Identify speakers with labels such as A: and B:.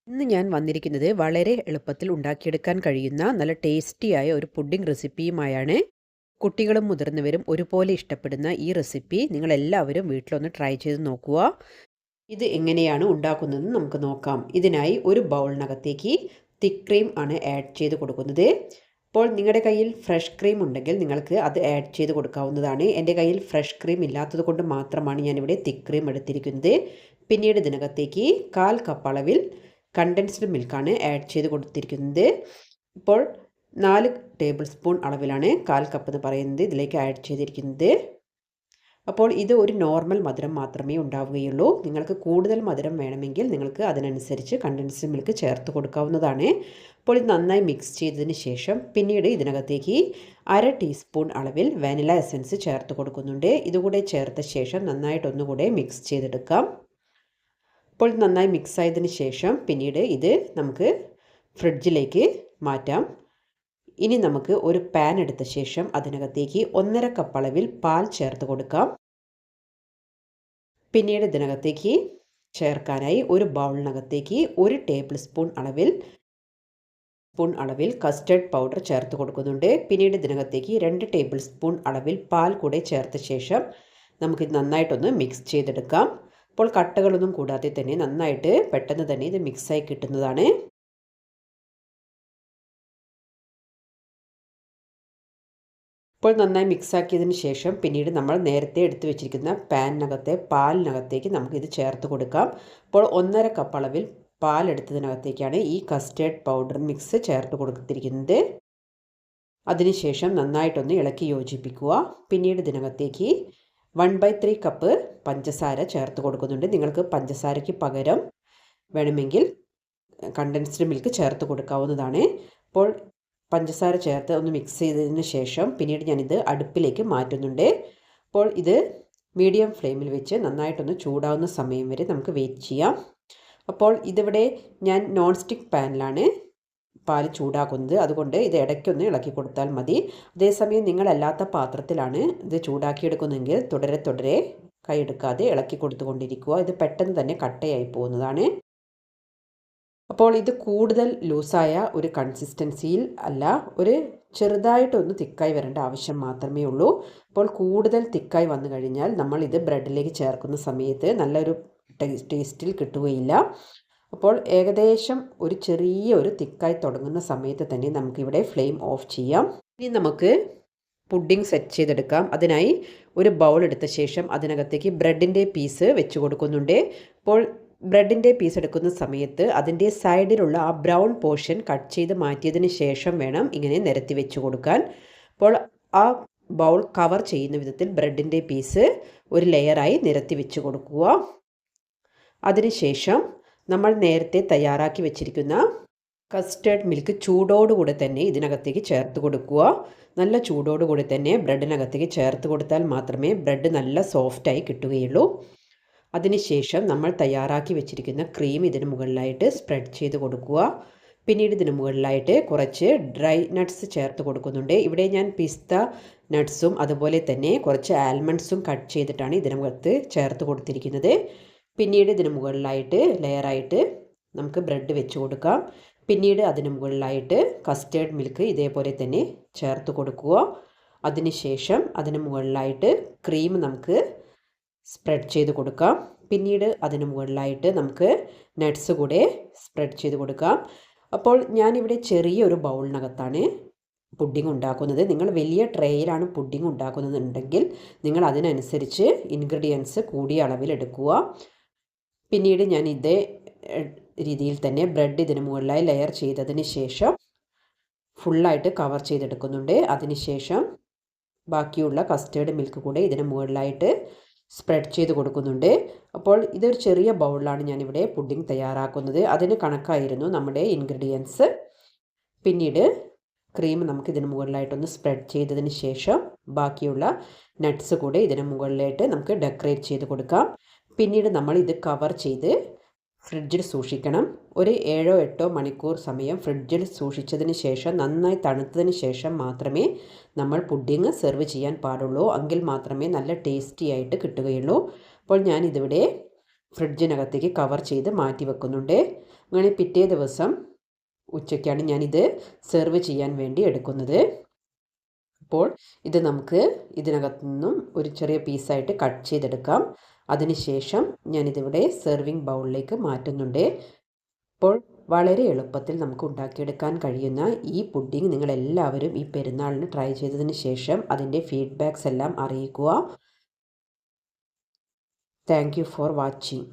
A: ഇന്ന് ഞാൻ വന്നിരിക്കുന്നത് വളരെ എളുപ്പത്തിൽ ഉണ്ടാക്കിയെടുക്കാൻ കഴിയുന്ന നല്ല ടേസ്റ്റിയായ ഒരു പുഡിംഗ് റെസിപ്പിയുമായാണ്. കുട്ടികളും മുതിർന്നവരും ഒരുപോലെ ഇഷ്ടപ്പെടുന്ന ഈ റെസിപ്പി നിങ്ങളെല്ലാവരും വീട്ടിലൊന്ന് ട്രൈ ചെയ്ത് നോക്കുക. ഇത് എങ്ങനെയാണ് ഉണ്ടാക്കുന്നതെന്ന് നമുക്ക് നോക്കാം. ഇതിനായി ഒരു ബൗളിനകത്തേക്ക് തിക്ക് ക്രീം ആണ് ആഡ് ചെയ്ത് കൊടുക്കുന്നത്. അപ്പോൾ നിങ്ങളുടെ കയ്യിൽ ഫ്രഷ് ക്രീം ഉണ്ടെങ്കിൽ നിങ്ങൾക്ക് അത് ആഡ് ചെയ്ത് കൊടുക്കാവുന്നതാണ്. എൻ്റെ കയ്യിൽ ഫ്രഷ് ക്രീം ഇല്ലാത്തത് കൊണ്ട് മാത്രമാണ് ഞാനിവിടെ തിക്ക് ക്രീം എടുത്തിരിക്കുന്നത്. പിന്നീട് ഇതിനകത്തേക്ക് 1/4 കപ്പ് അളവിൽ കണ്ടൻസ്ഡ് മിൽക്കാണ് ആഡ് ചെയ്ത് കൊടുത്തിരിക്കുന്നത്. ഇപ്പോൾ 4 ടേബിൾ സ്പൂൺ അളവിലാണ് 1/4 കപ്പ് എന്ന് പറയുന്നത് ഇതിലേക്ക് ആഡ് ചെയ്തിരിക്കുന്നത്. അപ്പോൾ ഇത് ഒരു നോർമൽ മധുരം മാത്രമേ ഉണ്ടാവുകയുള്ളൂ. നിങ്ങൾക്ക് കൂടുതൽ മധുരം വേണമെങ്കിൽ നിങ്ങൾക്ക് അതിനനുസരിച്ച് കണ്ടൻസ്ഡ് മിൽക്ക് ചേർത്ത് കൊടുക്കാവുന്നതാണ്. അപ്പോൾ ഇത് നന്നായി മിക്സ് ചെയ്തതിന് ശേഷം പിന്നീട് ഇതിനകത്തേക്ക് 1/2 ടീസ്പൂൺ അളവിൽ വാനില എസൻസ് ചേർത്ത് കൊടുക്കുന്നുണ്ട്. ഇതുകൂടെ ചേർത്ത ശേഷം നന്നായിട്ടൊന്നുകൂടെ മിക്സ് ചെയ്തെടുക്കാം. അപ്പോൾ നന്നായി മിക്സ് ആയതിനു ശേഷം പിന്നീട് ഇത് നമുക്ക് ഫ്രിഡ്ജിലേക്ക് മാറ്റാം. ഇനി നമുക്ക് ഒരു പാൻ എടുത്ത ശേഷം അതിനകത്തേക്ക് 1/2 കപ്പ് അളവിൽ പാൽ ചേർത്ത് കൊടുക്കാം. പിന്നീട് ഇതിനകത്തേക്ക് ചേർക്കാനായി ഒരു ബൗളിനകത്തേക്ക് 1 ടേബിൾ സ്പൂൺ അളവിൽ കസ്റ്റർഡ് പൗഡർ ചേർത്ത് കൊടുക്കുന്നുണ്ട്. പിന്നീട് ഇതിനകത്തേക്ക് 2 ടേബിൾ സ്പൂൺ അളവിൽ പാൽ കൂടെ ചേർത്ത ശേഷം നമുക്കിത് നന്നായിട്ടൊന്ന് മിക്സ് ചെയ്തെടുക്കാം. അപ്പോൾ കട്ടകളൊന്നും കൂടാതെ തന്നെ നന്നായിട്ട് പെട്ടെന്ന് തന്നെ ഇത് മിക്സായി കിട്ടുന്നതാണ്. ഇപ്പോൾ നന്നായി മിക്സാക്കിയതിന് ശേഷം പിന്നീട് നമ്മൾ നേരത്തെ എടുത്തു വെച്ചിരിക്കുന്ന പാലിനകത്തേക്ക് നമുക്കിത് ചേർത്ത് കൊടുക്കാം. അപ്പോൾ 1/2 കപ്പ് അളവിൽ പാലെടുത്തതിനകത്തേക്കാണ് ഈ കസ്റ്റേർഡ് പൗഡർ മിക്സ് ചേർത്ത് കൊടുത്തിരിക്കുന്നത്. അതിനുശേഷം നന്നായിട്ടൊന്ന് ഇളക്കി യോജിപ്പിക്കുക. പിന്നീട് ഇതിനകത്തേക്ക് 1/3 കപ്പ് പഞ്ചസാര ചേർത്ത് കൊടുക്കുന്നുണ്ട്. നിങ്ങൾക്ക് പഞ്ചസാരയ്ക്ക് പകരം വേണമെങ്കിൽ കണ്ടൻസ്ഡ് മിൽക്ക് ചേർത്ത് കൊടുക്കാവുന്നതാണ്. അപ്പോൾ പഞ്ചസാര ചേർത്ത് ഒന്ന് മിക്സ് ചെയ്തതിന് ശേഷം പിന്നീട് ഞാനിത് അടുപ്പിലേക്ക് മാറ്റുന്നുണ്ട്. അപ്പോൾ ഇത് മീഡിയം ഫ്ലെയിമിൽ വെച്ച് നന്നായിട്ടൊന്ന് ചൂടാവുന്ന സമയം വരെ നമുക്ക് വെയിറ്റ് ചെയ്യാം. അപ്പോൾ ഇതിവിടെ ഞാൻ നോൺ സ്റ്റിക്ക് പാനിലാണ് പാൽ ചൂടാക്കുന്നത്. അതുകൊണ്ട് ഇത് ഇടയ്ക്കൊന്ന് ഇളക്കി കൊടുത്താൽ മതി. അതേസമയം നിങ്ങളല്ലാത്ത പാത്രത്തിലാണ് ഇത് ചൂടാക്കിയെടുക്കുന്നതെങ്കിൽ തുടരെ കൈയെടുക്കാതെ ഇളക്കി കൊടുത്തുകൊണ്ടിരിക്കുക. ഇത് പെട്ടെന്ന് തന്നെ കട്ടയായി പോകുന്നതാണ്. അപ്പോൾ ഇത് കൂടുതൽ ലൂസായ ഒരു കൺസിസ്റ്റൻസിയിൽ അല്ല, ഒരു ചെറുതായിട്ടൊന്ന് തിക്കായി വരേണ്ട ആവശ്യം മാത്രമേ ഉള്ളൂ. അപ്പോൾ കൂടുതൽ തിക്കായി വന്നു കഴിഞ്ഞാൽ നമ്മൾ ഇത് ബ്രെഡിലേക്ക് ചേർക്കുന്ന സമയത്ത് നല്ലൊരു ടേസ്റ്റിൽ കിട്ടുകയില്ല. അപ്പോൾ ഏകദേശം ഒരു ചെറിയ തിക്കായി തുടങ്ങുന്ന സമയത്ത് തന്നെ നമുക്കിവിടെ ഫ്ലെയിം ഓഫ് ചെയ്യാം. ഇനി നമുക്ക് പുഡിംഗ് സെറ്റ് ചെയ്തെടുക്കാം. അതിനായി ഒരു ബൗൾ എടുത്ത ശേഷം അതിനകത്തേക്ക് ബ്രെഡിൻ്റെ പീസ് വെച്ച് കൊടുക്കുന്നുണ്ട്. അപ്പോൾ ബ്രെഡിൻ്റെ പീസ് എടുക്കുന്ന സമയത്ത് അതിൻ്റെ സൈഡിലുള്ള ആ ബ്രൗൺ പോർഷൻ കട്ട് ചെയ്ത് മാറ്റിയതിന് ശേഷം വേണം ഇങ്ങനെ നിരത്തി വെച്ച് കൊടുക്കാൻ. അപ്പോൾ ആ ബൗൾ കവർ ചെയ്യുന്ന വിധത്തിൽ ബ്രെഡിൻ്റെ പീസ് ഒരു ലെയറായി നിരത്തി വെച്ച് കൊടുക്കുക. അതിനുശേഷം നമ്മൾ നേരത്തെ തയ്യാറാക്കി വെച്ചിരിക്കുന്ന കസ്റ്റേർഡ് മിൽക്ക് ചൂടോടുകൂടെ തന്നെ ഇതിനകത്തേക്ക് ചേർത്ത് കൊടുക്കുക. നല്ല ചൂടോടുകൂടി തന്നെ ബ്രെഡിനകത്തേക്ക് ചേർത്ത് കൊടുത്താൽ മാത്രമേ ബ്രെഡ് നല്ല സോഫ്റ്റായി കിട്ടുകയുള്ളൂ. അതിനുശേഷം നമ്മൾ തയ്യാറാക്കി വെച്ചിരിക്കുന്ന ക്രീം ഇതിന് മുകളിലായിട്ട് സ്പ്രെഡ് ചെയ്ത് കൊടുക്കുക. പിന്നീട് ഇതിന് മുകളിലായിട്ട് കുറച്ച് ഡ്രൈ നട്ട്സ് ചേർത്ത് കൊടുക്കുന്നുണ്ട്. ഇവിടെ ഞാൻ പിസ്ത നട്ട്സും അതുപോലെ തന്നെ കുറച്ച് ആൽമണ്ട്സും കട്ട് ചെയ്തിട്ടാണ് ഇതിനകത്ത് ചേർത്ത് കൊടുത്തിരിക്കുന്നത്. പിന്നീട് ഇതിന് മുകളിലായിട്ട് ലെയറായിട്ട് നമുക്ക് ബ്രെഡ് വെച്ച് കൊടുക്കാം. പിന്നീട് അതിന് മുകളിലായിട്ട് കസ്റ്റേർഡ് മിൽക്ക് ഇതേപോലെ തന്നെ ചേർത്ത് കൊടുക്കുക. അതിനുശേഷം അതിന് മുകളിലായിട്ട് ക്രീം നമുക്ക് സ്പ്രെഡ് ചെയ്ത് കൊടുക്കാം. പിന്നീട് അതിന് മുകളിലായിട്ട് നമുക്ക് നട്ട്സ് കൂടെ സ്പ്രെഡ് ചെയ്ത് കൊടുക്കാം. അപ്പോൾ ഞാനിവിടെ ചെറിയൊരു ബൗളിനകത്താണ് പുഡിംഗ് ഉണ്ടാക്കുന്നത്. നിങ്ങൾ വലിയ ട്രേയിലാണ് പുഡിംഗ് ഉണ്ടാക്കുന്നതെന്നുണ്ടെങ്കിൽ നിങ്ങൾ അതിനനുസരിച്ച് ഇൻഗ്രീഡിയൻസ് കൂടിയ അളവിൽ എടുക്കുക. പിന്നീട് ഞാൻ ഇതേ രീതിയിൽ തന്നെ ബ്രെഡ് ഇതിന് മുകളിലായി ലെയർ ചെയ്തതിന് ശേഷം ഫുള്ളായിട്ട് കവർ ചെയ്തെടുക്കുന്നുണ്ട്. അതിനുശേഷം ബാക്കിയുള്ള കസ്റ്റേർഡ് മിൽക്ക് കൂടെ ഇതിന് മുകളിലായിട്ട് സ്പ്രെഡ് ചെയ്ത് കൊടുക്കുന്നുണ്ട്. അപ്പോൾ ഇതൊരു ചെറിയ ബൗളിലാണ് ഞാനിവിടെ പുഡിംഗ് തയ്യാറാക്കുന്നത്. അതിന് കണക്കായിരുന്നു നമ്മുടെ ഇൻഗ്രീഡിയൻസ്. പിന്നീട് ക്രീം നമുക്ക് ഇതിന് മുകളിലായിട്ടൊന്ന് സ്പ്രെഡ് ചെയ്തതിന് ശേഷം ബാക്കിയുള്ള നട്ട്സ് കൂടെ ഇതിന് മുകളിലായിട്ട് നമുക്ക് ഡെക്കറേറ്റ് ചെയ്ത് കൊടുക്കാം. പിന്നീട് നമ്മൾ ഇത് കവർ ചെയ്ത് ഫ്രിഡ്ജിൽ സൂക്ഷിക്കണം. ഒരു 7-8 മണിക്കൂർ സമയം ഫ്രിഡ്ജിൽ സൂക്ഷിച്ചതിന് ശേഷം നന്നായി തണുത്തതിന് ശേഷം മാത്രമേ നമ്മൾ പുഡിംഗ് സെർവ് ചെയ്യാൻ പാടുള്ളൂ. എങ്കിൽ മാത്രമേ നല്ല ടേസ്റ്റി ആയിട്ട് കിട്ടുകയുള്ളൂ. അപ്പോൾ ഞാനിതിവിടെ ഫ്രിഡ്ജിനകത്തേക്ക് കവർ ചെയ്ത് മാറ്റി വെക്കുന്നുണ്ട്. അങ്ങനെ പിറ്റേ ദിവസം ഉച്ചയ്ക്കാണ് ഞാനിത് സെർവ് ചെയ്യാൻ വേണ്ടി എടുക്കുന്നത്. അപ്പോൾ ഇത് നമുക്ക് ഇതിനകത്തു നിന്നും ഒരു ചെറിയ പീസായിട്ട് കട്ട് ചെയ്തെടുക്കാം. അതിനുശേഷം ഞാനിതിവിടെ സെർവിങ് ബൗളിലേക്ക് മാറ്റുന്നുണ്ട്. അപ്പോൾ വളരെ എളുപ്പത്തിൽ നമുക്ക് ഉണ്ടാക്കിയെടുക്കാൻ കഴിയുന്ന ഈ പുഡിംഗ് നിങ്ങളെല്ലാവരും ഈ പെരുന്നാളിന് ട്രൈ ചെയ്തതിന് ശേഷം അതിൻ്റെ ഫീഡ്ബാക്ക്സ് എല്ലാം അറിയിക്കുക. Thank you for watching.